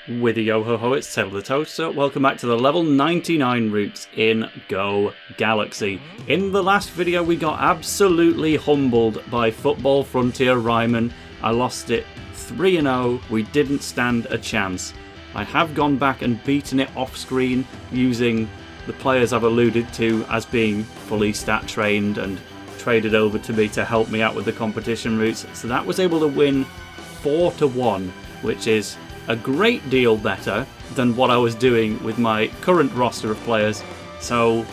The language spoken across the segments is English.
With a yo-ho-ho, it's TaleOfTheToaster. Welcome back to the level 99 routes in Go Galaxy. In the last video, we got absolutely humbled by Football Frontier Raimon. I lost it 3-0. We didn't stand a chance. I have gone back and beaten it off-screen using the players I've alluded to as being fully stat-trained and traded over to me to help me out with the competition routes. So that was able to win 4-1, which is a great deal better than what I was doing with my current roster of players. So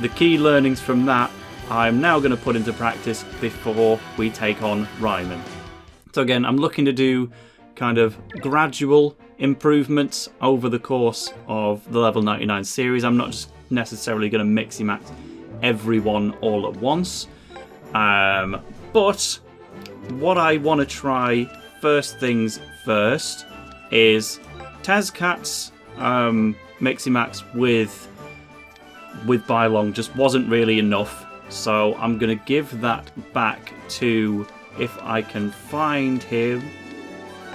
the key learnings from that I'm now going to put into practice before we take on Raimon. So again, I'm looking to do kind of gradual improvements over the course of the level 99 series. I'm not just necessarily going to mixy max everyone all at once. But what I want to try first things first is Tazcat's mixy max with Bylong just wasn't really enough, so I'm going to give that back to, if I can find him,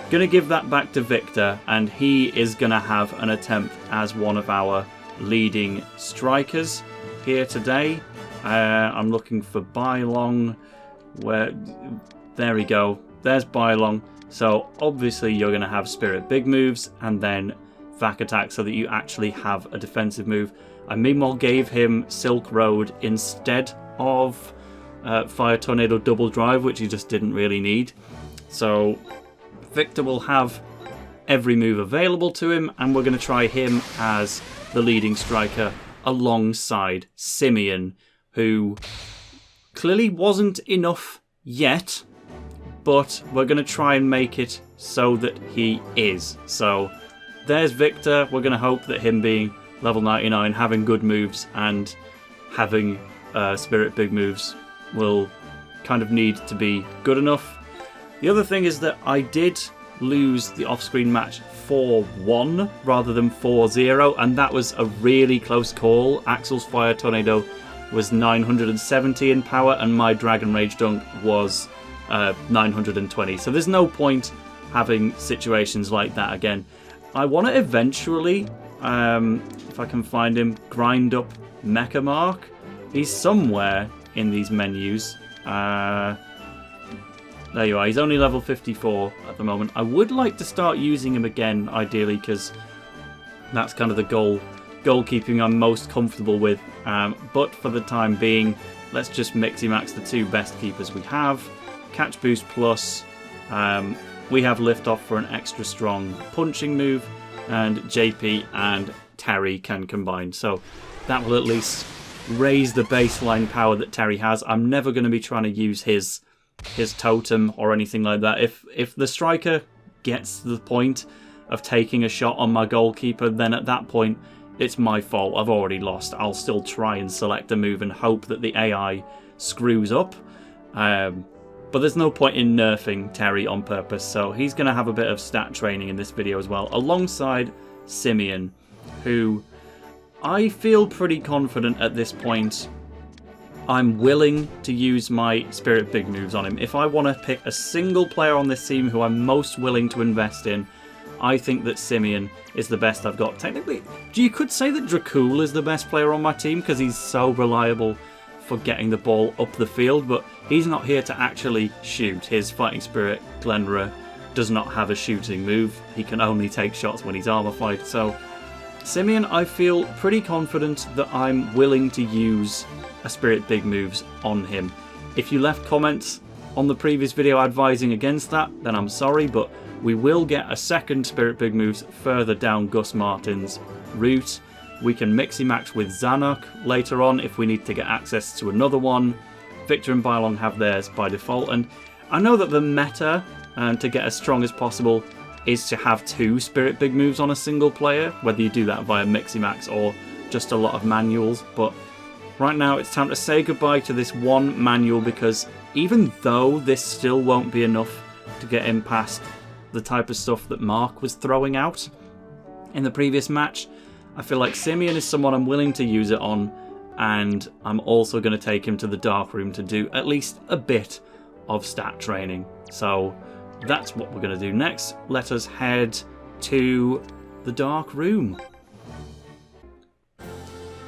going to give that back to Victor, and he is going to have an attempt as one of our leading strikers here today. I'm looking for Bylong. There we go. There's Bylong. So obviously you're going to have Spirit Big moves and then Vac Attack so that you actually have a defensive move. I meanwhile gave him Silk Road instead of Fire Tornado Double Drive, which he just didn't really need. So Victor will have every move available to him, and we're going to try him as the leading striker alongside Simeon, who clearly wasn't enough yet, but we're going to try and make it so that he is. So there's Victor. We're going to hope that him being level 99, having good moves and having Spirit Big moves will kind of need to be good enough. The other thing is that I did lose the off-screen match 4-1 rather than 4-0, and that was a really close call. Axel's Fire Tornado was 970 in power and my Dragon Rage Dunk was 920, so there's no point having situations like that again. I want to eventually, if I can find him, grind up Mecha Mark. He's somewhere in these menus. There you are. He's only level 54 at the moment. I would like to start using him again, ideally, because that's kind of the goalkeeping I'm most comfortable with. But for the time being, let's just mixy max the two best keepers we have. Catch Boost Plus, we have Liftoff for an extra strong punching move, and JP and Terry can combine. So that will at least raise the baseline power that Terry has. I'm never going to be trying to use his totem or anything like that. If the striker gets to the point of taking a shot on my goalkeeper, then at that point it's my fault. I've already lost. I'll still try and select a move and hope that the AI screws up. But there's no point in nerfing Terry on purpose, so he's going to have a bit of stat training in this video as well, alongside Simeon, who I feel pretty confident at this point I'm willing to use my Spirit Big moves on him. If I want to pick a single player on this team who I'm most willing to invest in, I think that Simeon is the best I've got. Technically, you could say that Dracul is the best player on my team because he's so reliable for getting the ball up the field, but he's not here to actually shoot. His Fighting Spirit Glenra does not have a shooting move. He can only take shots when he's armor fight. So Simeon, I feel pretty confident that I'm willing to use a Spirit Big moves on him. If you left comments on the previous video advising against that, then I'm sorry, but we will get a second Spirit Big moves further down Gus Martin's route. We can mixy max with Zanuck later on if we need to get access to another one. Victor and Bylong have theirs by default, and I know that the meta to get as strong as possible is to have two Spirit Big moves on a single player, whether you do that via mixy max or just a lot of manuals, but right now it's time to say goodbye to this one manual, because even though this still won't be enough to get him past the type of stuff that Mark was throwing out in the previous match, I feel like Simeon is someone I'm willing to use it on, and I'm also going to take him to the dark room to do at least a bit of stat training. So that's what we're going to do next. Let us head to the Dark Room. So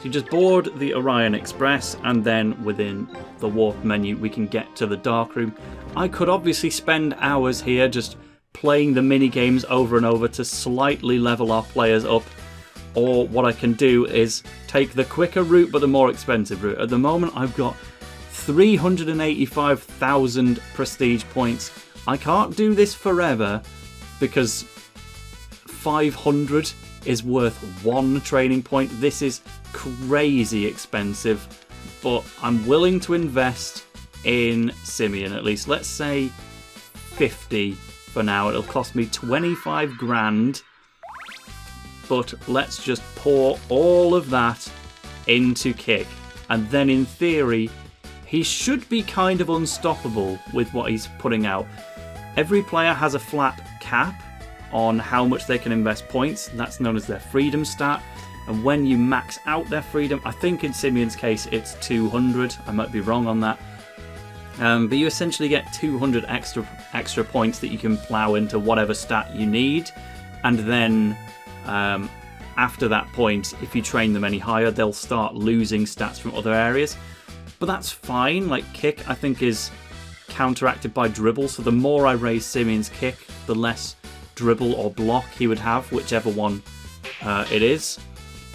you just board the Orion Express, and then within the warp menu we can get to the Dark Room. I could obviously spend hours here just playing the mini games over and over to slightly level our players up, or what I can do is take the quicker route but the more expensive route. At the moment I've got 385,000 prestige points. I can't do this forever because 500 is worth 1 training point. This is crazy expensive, but I'm willing to invest in Simeon at least. Let's say 50 for now. It'll cost me 25 grand, but let's just pour all of that into Kick, and then in theory he should be kind of unstoppable with what he's putting out. Every player has a flat cap on how much they can invest points. That's known as their freedom stat. And when you max out their freedom, I think in Simeon's case it's 200. I might be wrong on that. But you essentially get 200 extra points that you can plow into whatever stat you need. And then after that point, if you train them any higher, they'll start losing stats from other areas. But that's fine. Like, Kick, I think, is counteracted by Dribble. So the more I raise Simeon's Kick, the less Dribble or Block he would have, whichever one it is.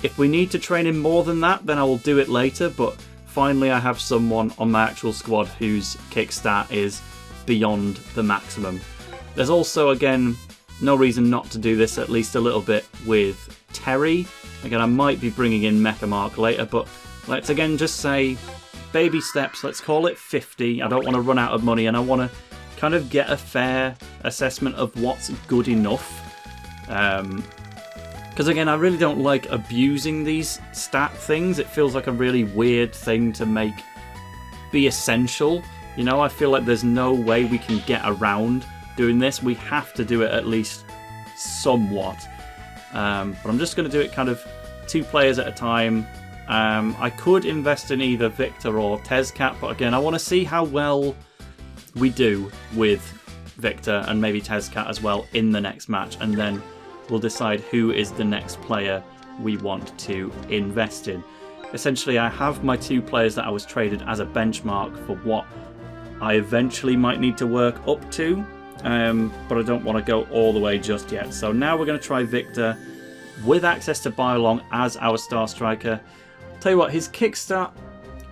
If we need to train him more than that, then I will do it later. But finally, I have someone on my actual squad whose Kick stat is beyond the maximum. There's also, again, no reason not to do this at least a little bit with Terry. Again, I might be bringing in Mecha Mark later, but let's again just say baby steps. Let's call it 50. I don't want to run out of money, and I want to kind of get a fair assessment of what's good enough. Because again, I really don't like abusing these stat things. It feels like a really weird thing to make be essential. You know, I feel like there's no way we can get around doing this. We have to do it at least somewhat. But I'm just going to do it kind of 2 players at a time. I could invest in either Victor or Tezcat, but again, I want to see how well we do with Victor and maybe Tezcat as well in the next match, and then we'll decide who is the next player we want to invest in. Essentially, I have my 2 players that I was traded as a benchmark for what I eventually might need to work up to, but I don't want to go all the way just yet. So now we're going to try Victor with access to Bylong as our Star Striker. Tell you what, his kickstart,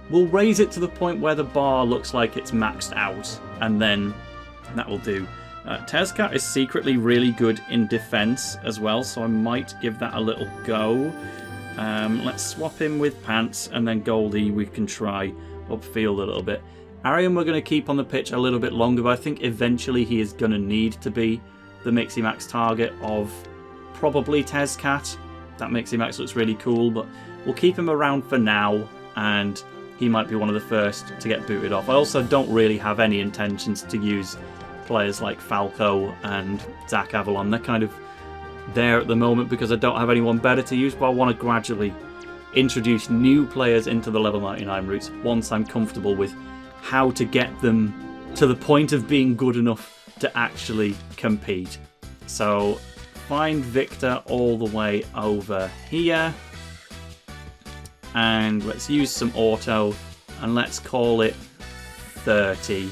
we'll raise it to the point where the bar looks like it's maxed out, and then that will do. Tezcat is secretly really good in defense as well, so I might give that a little go. Let's swap him with Pants, and then Goldie we can try upfield a little bit. Arian we're going to keep on the pitch a little bit longer, but I think eventually he is going to need to be the Mixie Max target of probably Tezcat. That Mixie Max looks really cool, but we'll keep him around for now, and he might be one of the first to get booted off. I also don't really have any intentions to use players like Falco and Zach Avalon. They're kind of there at the moment because I don't have anyone better to use, but I want to gradually introduce new players into the level 99 routes once I'm comfortable with how to get them to the point of being good enough to actually compete. So find Victor all the way over here, and let's use some auto, and let's call it 30.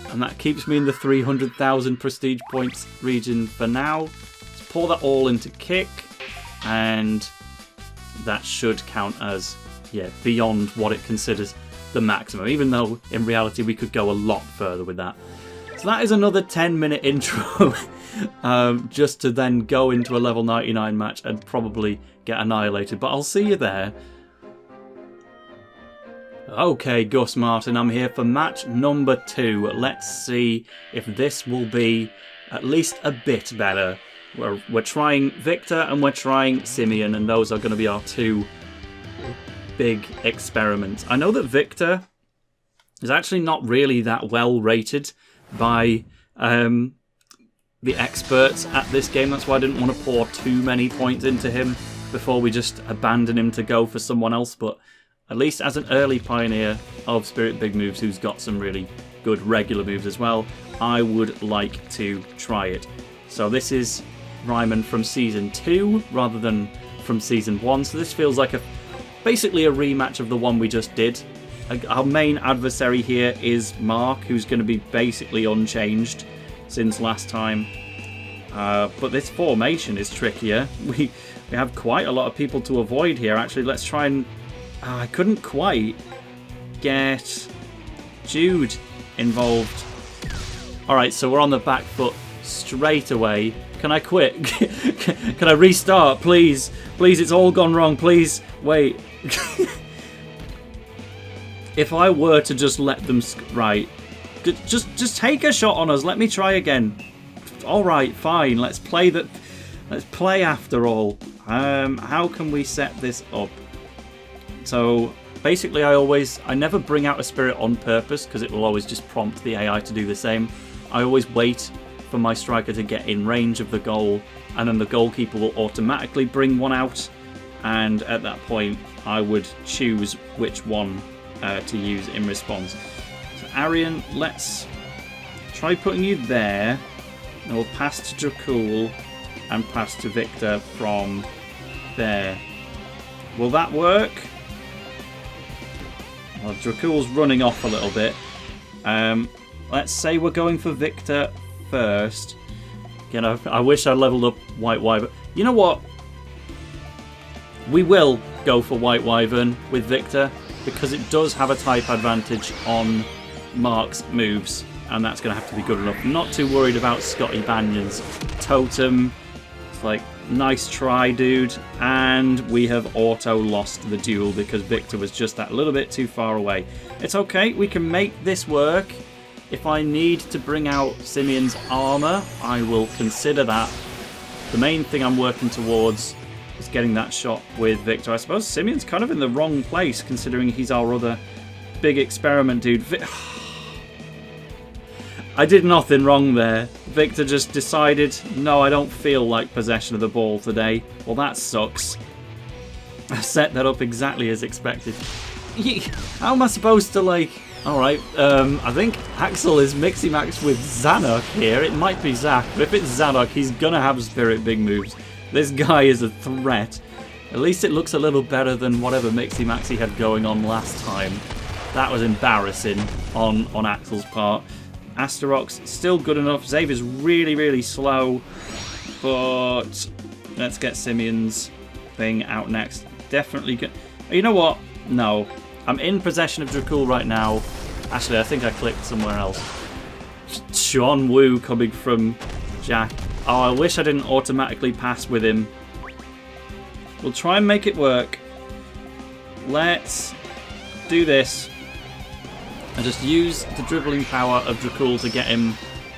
And that keeps me in the 300,000 prestige points region for now. Let's pour that all into Kick, and that should count as, yeah, beyond what it considers the maximum, even though in reality we could go a lot further with that. So that is another 10-minute intro just to then go into a level 99 match and probably get annihilated, but I'll see you there. Okay, Gus Martin, I'm here for match number 2. Let's see if this will be at least a bit better. We're trying Victor and we're trying Simeon, and those are going to be our 2 big experiments. I know that Victor is actually not really that well rated by the experts at this game. That's why I didn't want to pour too many points into him before we just abandon him to go for someone else, but at least as an early pioneer of Spirit Big Moves who's got some really good regular moves as well, I would like to try it. So this is Raimon from Season 2 rather than from Season 1. So this feels like basically a rematch of the one we just did. Our main adversary here is Mark, who's going to be basically unchanged since last time. But this formation is trickier. We have quite a lot of people to avoid here. Actually, let's try and... I couldn't quite get Jude involved. Alright, so we're on the back foot straight away. Can I quit? Can I restart, please? Please, it's all gone wrong. Please, wait. If I were to just let them... Right. Just take a shot on us. Let me try again. Alright, fine. Let's play that. Let's play after all. How can we set this up? So, basically, I never bring out a spirit on purpose, because it will always just prompt the AI to do the same. I always wait for my striker to get in range of the goal, and then the goalkeeper will automatically bring one out, and at that point I would choose which one to use in response. So Arian, let's try putting you there, and we'll pass to Dracul and pass to Victor from there. Will that work? Well, Dracul's running off a little bit. Let's say we're going for Victor first. Again, I wish I leveled up White Wyvern. You know what? We will go for White Wyvern with Victor, because it does have a type advantage on Mark's moves, and that's going to have to be good enough. Not too worried about Scotty Banyan's totem. It's like, nice try, dude. And we have auto-lost the duel because Victor was just that little bit too far away. It's okay, we can make this work. If I need to bring out Simeon's armor, I will consider that. The main thing I'm working towards is getting that shot with Victor. I suppose Simeon's kind of in the wrong place, considering he's our other big experiment dude. I did nothing wrong there. Victor just decided, no, I don't feel like possession of the ball today. Well, that sucks. I set that up exactly as expected. How am I supposed to, like... Alright, I think Axel is mixing max with Zanuck here. It might be Zack, but if it's Zanuck, he's gonna have Spirit big moves. This guy is a threat. At least it looks a little better than whatever Mixie Max he had going on last time. That was embarrassing on Axel's part. Asterox, still good enough. Xavier's really, really slow. But let's get Simeon's thing out next. Definitely good. You know what? No. I'm in possession of Dracul right now. Actually, I think I clicked somewhere else. Shawn Woo coming from Jack. Oh, I wish I didn't automatically pass with him. We'll try and make it work. Let's do this. And just use the dribbling power of Dracul to get him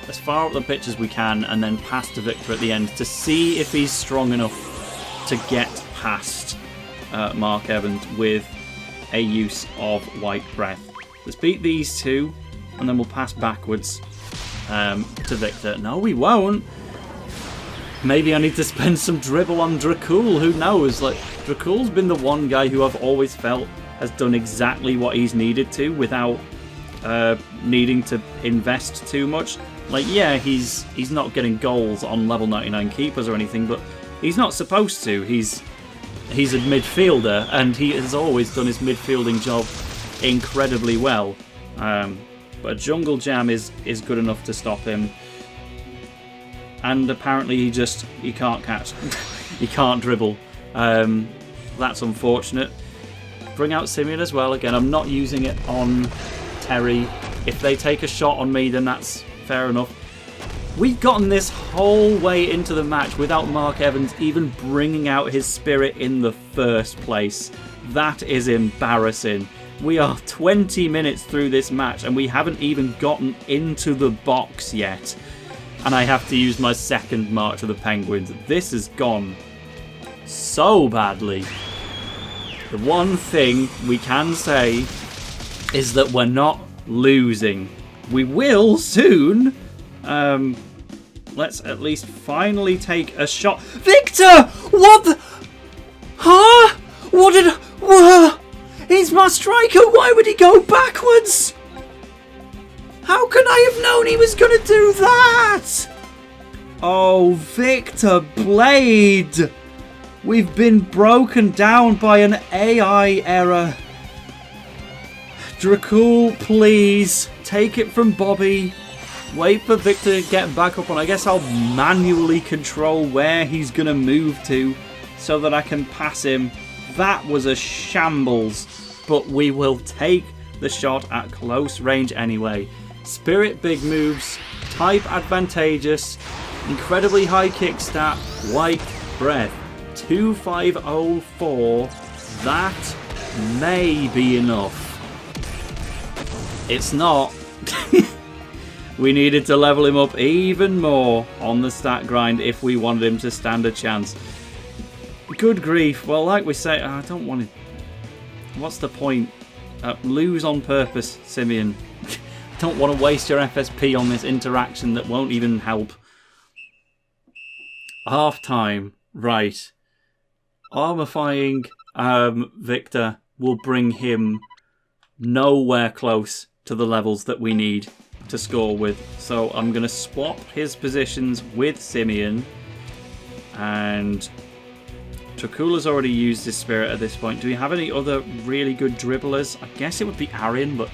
as far up the pitch as we can, and then pass to Victor at the end to see if he's strong enough to get past Mark Evans with a use of White Breath. Let's beat these two, and then we'll pass backwards to Victor. No, we won't. Maybe I need to spend some dribble on Dracul. Who knows? Like, Dracul's been the one guy who I've always felt has done exactly what he's needed to without needing to invest too much. Like, yeah, he's not getting goals on level 99 keepers or anything, but he's not supposed to. He's a midfielder, and he has always done his midfielding job incredibly well. But a Jungle Jam is good enough to stop him. And apparently he can't catch. He can't dribble. That's unfortunate. Bring out Simeon as well. Again, I'm not using it on Terry. If they take a shot on me, then that's fair enough. We've gotten this whole way into the match without Mark Evans even bringing out his spirit in the first place. That is embarrassing. We are 20 minutes through this match and we haven't even gotten into the box yet. And I have to use my second March of the Penguins. This has gone so badly. The one thing we can say is that we're not losing. We will soon. Let's at least finally take a shot. Victor! What the... Huh? What did... He's my striker. Why would he go backwards? How can I have known he was going to do that? Oh, Victor Blade! We've been broken down by an AI error. Dracul, please, take it from Bobby. Wait for Victor to get back up on. I guess I'll manually control where he's going to move to so that I can pass him. That was a shambles, but we will take the shot at close range anyway. Spirit big moves, type advantageous, incredibly high kick stat, white breath. 2504, that may be enough. It's not. We needed to level him up even more on the stat grind if we wanted him to stand a chance. Good grief. Well, like we say, I don't want to... What's the point? Lose on purpose, Simeon. Don't want to waste your FSP on this interaction that won't even help. Half time. Right. Armifying Victor will bring him nowhere close to the levels that we need to score with. So I'm going to swap his positions with Simeon. And Dracula's already used his spirit at this point. Do we have any other really good dribblers? I guess it would be Arin, but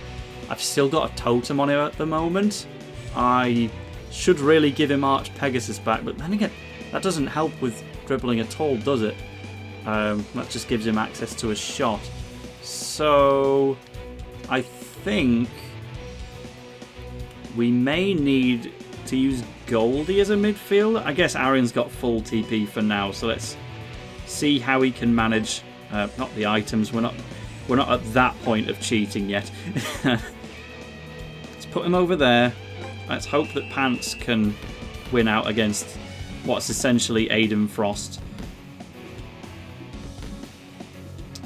I've still got a totem on him at the moment. I should really give him Arch Pegasus back, but then again, that doesn't help with dribbling at all, does it? That just gives him access to a shot. So I think we may need to use Goldie as a midfielder. I guess Arin's got full TP for now, so let's see how he can manage not the items. We're not at that point of cheating yet. Let's put him over there. Let's hope that Pants can win out against what's essentially Aiden Frost.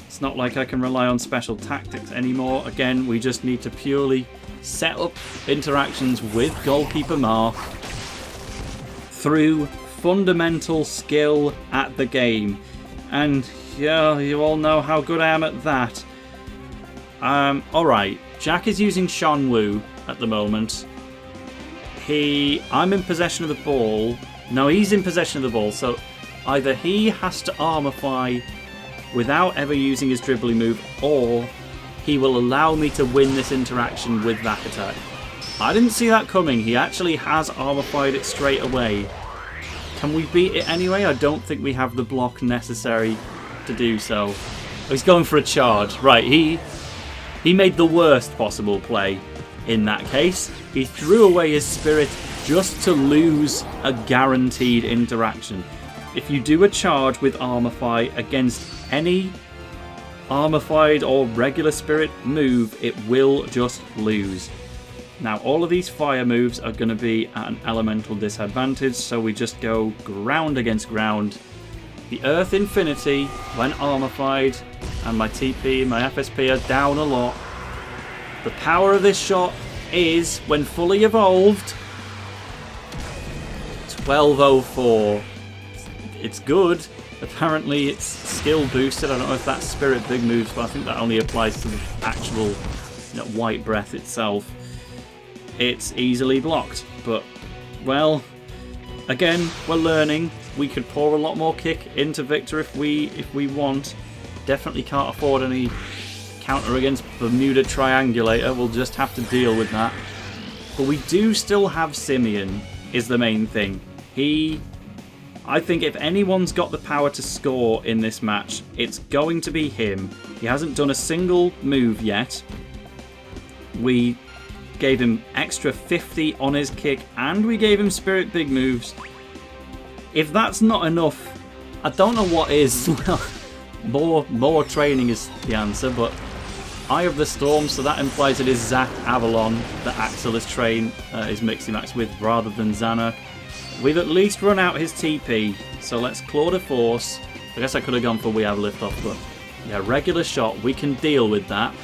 It's not like I can rely on special tactics anymore. Again, we just need to purely set up interactions with Goalkeeper Mark through fundamental skill at the game. And yeah, you all know how good I am at that. Alright, Jack is using Shawn Wu at the moment. I'm in possession of the ball. No, he's in possession of the ball, so either he has to armify without ever using his dribbling move, or he will allow me to win this interaction with that attack. I didn't see that coming. He actually has armified it straight away. Can we beat it anyway? I don't think we have the block necessary to do so. Oh, he's going for a charge. Right, he made the worst possible play in that case. He threw away his spirit just to lose a guaranteed interaction. If you do a charge with Armify against any Armified or regular spirit move, it will just lose. Now all of these fire moves are going to be at an elemental disadvantage, so we just go ground against ground. The Earth Infinity, when Armified, and my TP and my FSP are down a lot. The power of this shot is, when fully evolved, 1204. It's good. Apparently it's skill boosted. I don't know if that's spirit big moves, but I think that only applies to the actual white breath itself. It's easily blocked, but well, again, we're learning. We could pour a lot more kick into Victor if we want. Definitely can't afford any counter against Bermuda Triangulator. We'll just have to deal with that. But we do still have Simeon, is the main thing. I think if anyone's got the power to score in this match, it's going to be him. He hasn't done a single move yet. We gave him extra 50 on his kick, and we gave him spirit big moves. If that's not enough, I don't know what is. more training is the answer, but Eye of the Storm, so that implies it is Zac Avalon that Axel is trained his Miximax with rather than Xana. We've at least run out his TP, so let's Claw de Force. I guess I could have gone for We Have Liftoff, but yeah, regular shot, we can deal with that.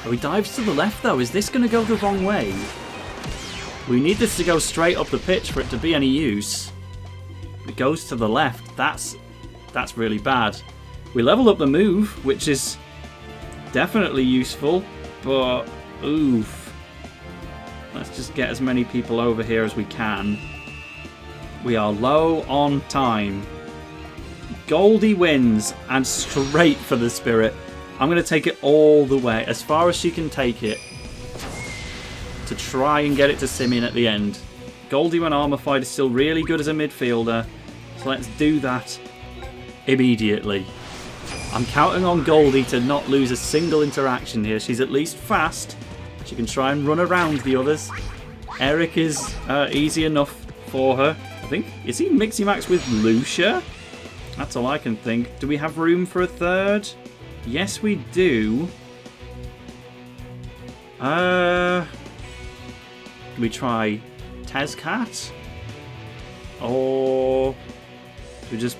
Oh, he dives to the left though. Is this going to go the wrong way? We need this to go straight up the pitch for it to be any use. It goes to the left. That's really bad. We leveled up the move, which is definitely useful, but oof. Let's just get as many people over here as we can. We are low on time. Goldie wins and straight for the spirit. I'm going to take it all the way, as far as she can take it, to try and get it to Simeon at the end. Goldie, when armorified, is still really good as a midfielder, so let's do that immediately. I'm counting on Goldie to not lose a single interaction here. She's at least fast. She can try and run around the others. Eric is easy enough for her. I think, is he Mixie Max with Lucia? That's all I can think. Do we have room for a third? Yes, we do. We try Tezcat? Or we just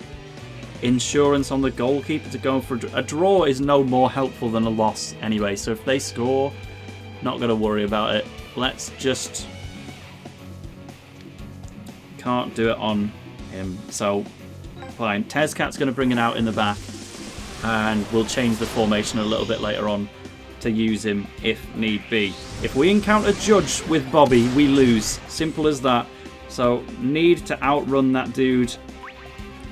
insurance on the goalkeeper to go for a draw is no more helpful than a loss anyway. So if they score, not going to worry about it. Let's just... Can't do it on him. So, fine. Tezcat's going to bring it out in the back. And we'll change the formation a little bit later on to use him if need be. If we encounter Judge with Bobby, we lose. Simple as that. So, need to outrun that dude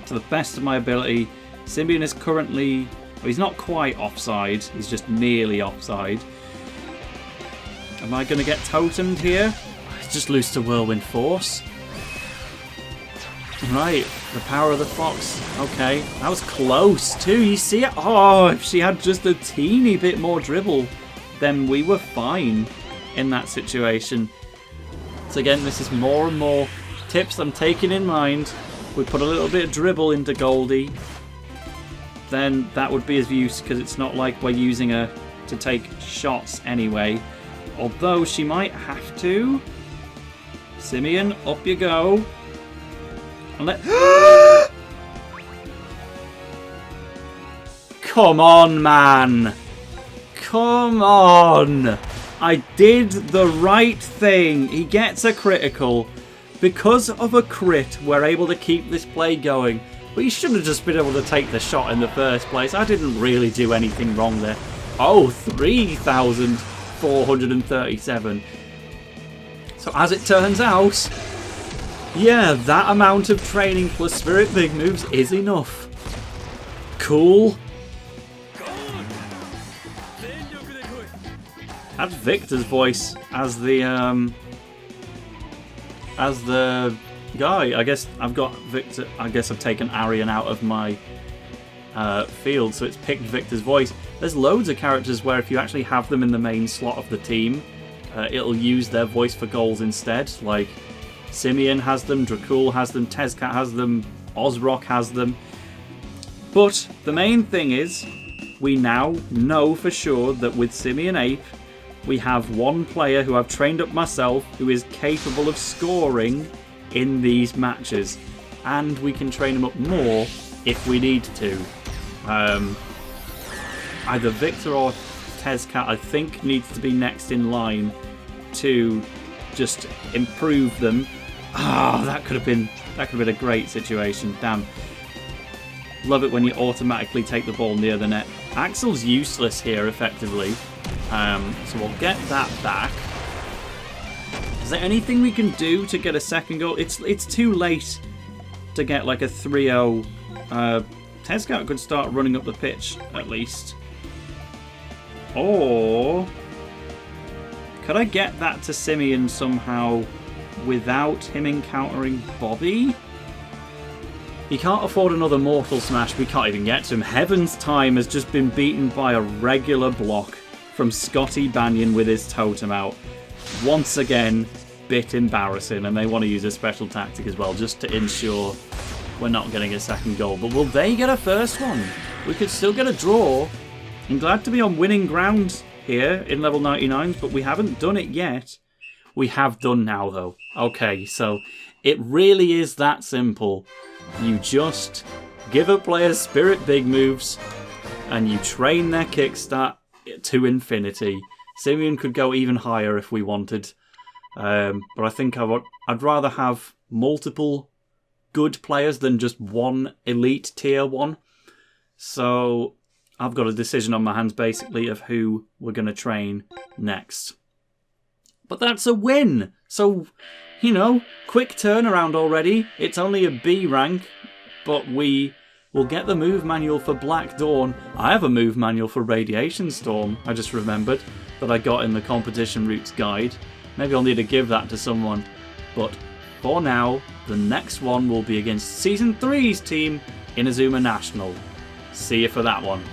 to the best of my ability. Simeon is currently... Well, he's not quite offside. He's just nearly offside. Am I going to get totemed here? Just lose to Whirlwind Force. Right, the power of the fox. Okay, that was close too. You see it? Oh, if she had just a teeny bit more dribble, then we were fine in that situation. So again, this is more and more tips I'm taking in mind. We put a little bit of dribble into Goldie, then that would be of use because it's not like we're using her to take shots anyway. Although she might have to. Simeon, up you go. And let... Come on, man. Come on. I did the right thing. He gets a critical. Because of a crit, we're able to keep this play going. But you shouldn't have just been able to take the shot in the first place. I didn't really do anything wrong there. Oh, 3,437. So as it turns out... Yeah, that amount of training plus Spirit Big Moves is enough. Cool. Had Victor's voice as the guy. I guess I've got Victor. I guess I've taken Arian out of my field, so it's picked Victor's voice. There's loads of characters where if you actually have them in the main slot of the team, it'll use their voice for goals instead. Like Simeon has them, Dracul has them, Tezcat has them, Ozrock has them. But the main thing is, we now know for sure that with Simeon Ape, we have one player who I've trained up myself who is capable of scoring in these matches. And we can train him up more if we need to. Either Victor or Tezcat, I think, needs to be next in line to just improve them. Ah, that could have been a great situation. Damn. Love it when you automatically take the ball near the net. Axel's useless here, effectively. So we'll get that back. Is there anything we can do to get a second goal? It's too late to get like a 3-0. Tezcat could start running up the pitch, at least. Or... could I get that to Simeon somehow without him encountering Bobby? He can't afford another Mortal Smash. We can't even get to him. Heaven's Time has just been beaten by a regular block from Scotty Banyan with his totem out. Once again, bit embarrassing, and they want to use a special tactic as well, just to ensure we're not getting a second goal. But will they get a first one? We could still get a draw. I'm glad to be on winning ground here in level 99s, but we haven't done it yet. We have done now, though. Okay, so it really is that simple. You just give a player Spirit Big Moves, and you train their kickstart to infinity. Simeon could go even higher if we wanted, but I think I'd rather have multiple good players than just one elite tier 1. So I've got a decision on my hands basically of who we're going to train next. But that's a win! So you know, quick turnaround already. It's only a B rank, but we will get the move manual for Black Dawn. I have a move manual for Radiation Storm, I just remembered, that I got in the competition routes guide. Maybe I'll need to give that to someone. But for now, the next one will be against Season 3's team, Inazuma National. See you for that one.